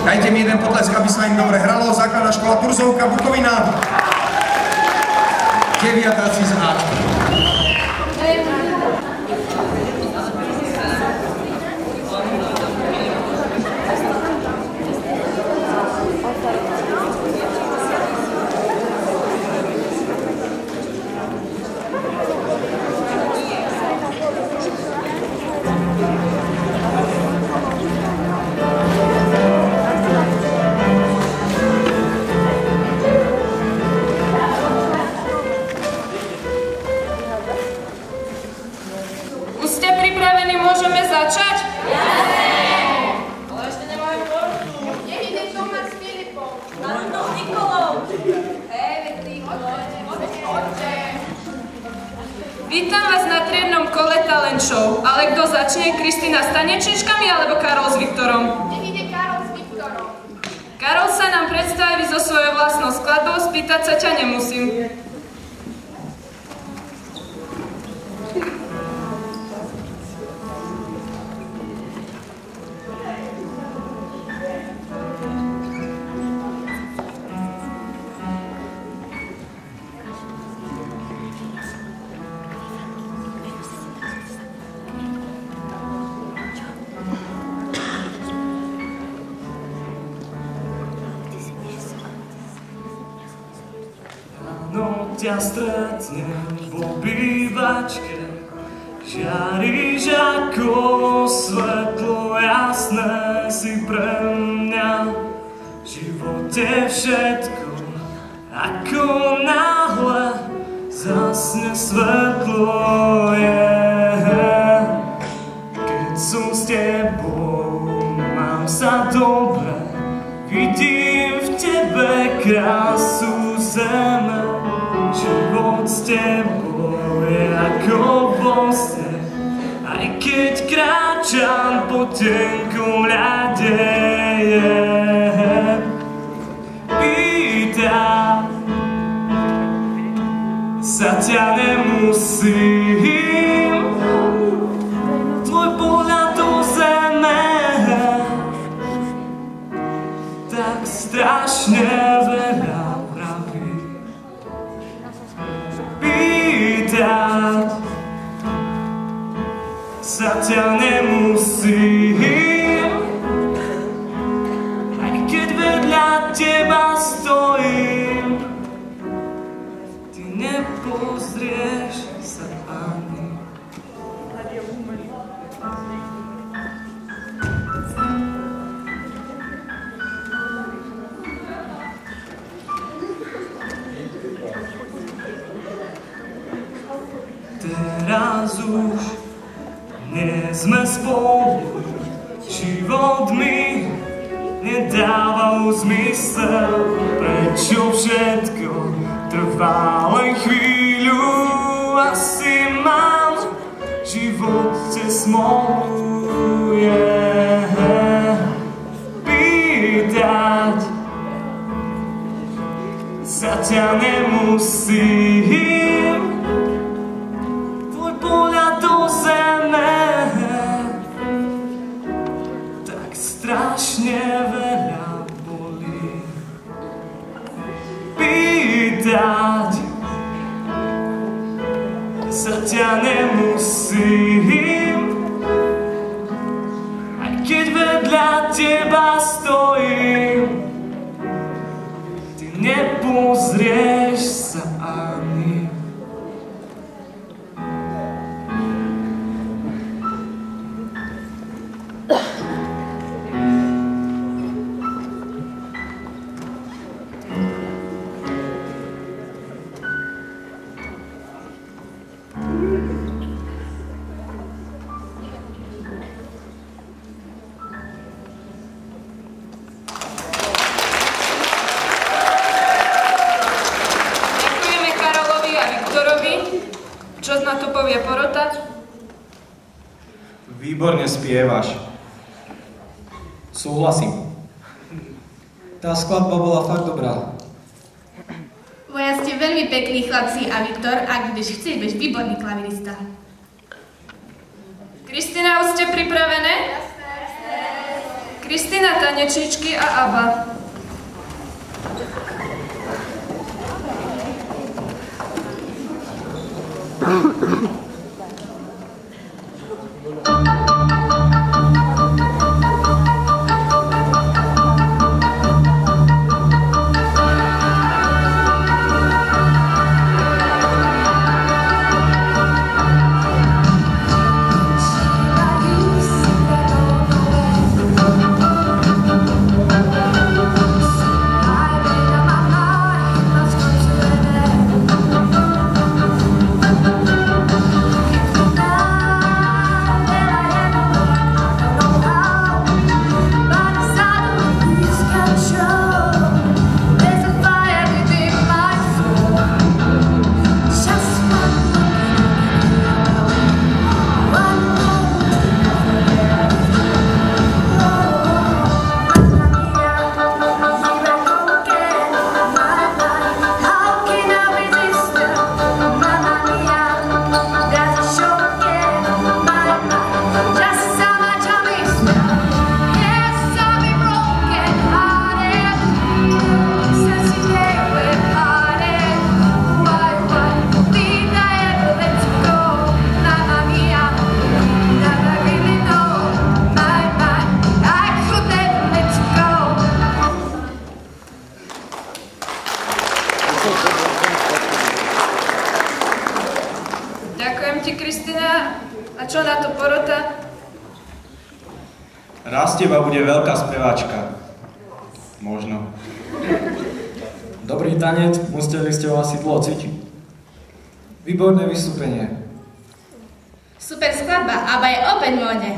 Dajte mi jeden potlesk, aby sa im dobre hralo. Základná škola Turzovka, Bukovina. Deviatáci z Ačka. Vítam vás na triednom kole talent show, ale kto začne? Kristina s tanečničkami alebo Karol s Viktorom? Nech ide Karol s Viktorom. Karol sa nám predstaví so svojou vlastnou skladbou, spýtať sa ťa nemusím. Ťa stretnem v obývačke, žiaríš ako svetlo jasné, si pre mňa v živote všetko, ako náhle zasne svetlo je. Keď som s tebou, mám sa dobre, vidím v tebe krásu zeme. Život s tebou je ako vo sne, aj keď kráčam po tenkom ľade. Pýtam sa ťa nemusím, tvoj pohľad do zeme tak strašne veľa. Sa ťa nemusím, aj keď vedľa teba stojím, ty nepozrieš sa ani. Teraz už nie sme spolu, život mi nedáva zmysel, prečo všetko trvá len chvíľu. Asi mám v živote smolu, pýtať sa ťa nemusím, tvoj pohľad do zeme strašne veľa bolí. Pýtať sa ťa nemusím, aj keď vedľa teba stojím, ty nepozrieš sa ani. Čo na to povie porota? Výborne spievaš. Súhlasím. Tá skladba bola fakt dobrá. Moja ste veľmi pekní chlapci a Viktor, ak budeš chcieť, budeš výborný klavirista. Kristina, už ste pripravené? Jasné. Kristina Tanečničky a Abba. Ďakujem ti, Kristina. A čo na to porota? Raz z teba bude veľká speváčka. Možno. Dobrý tanec, museli ste ho asi dlho cvičiť. Výborné vystúpenie. Super skladba, Abba je opäť v móde.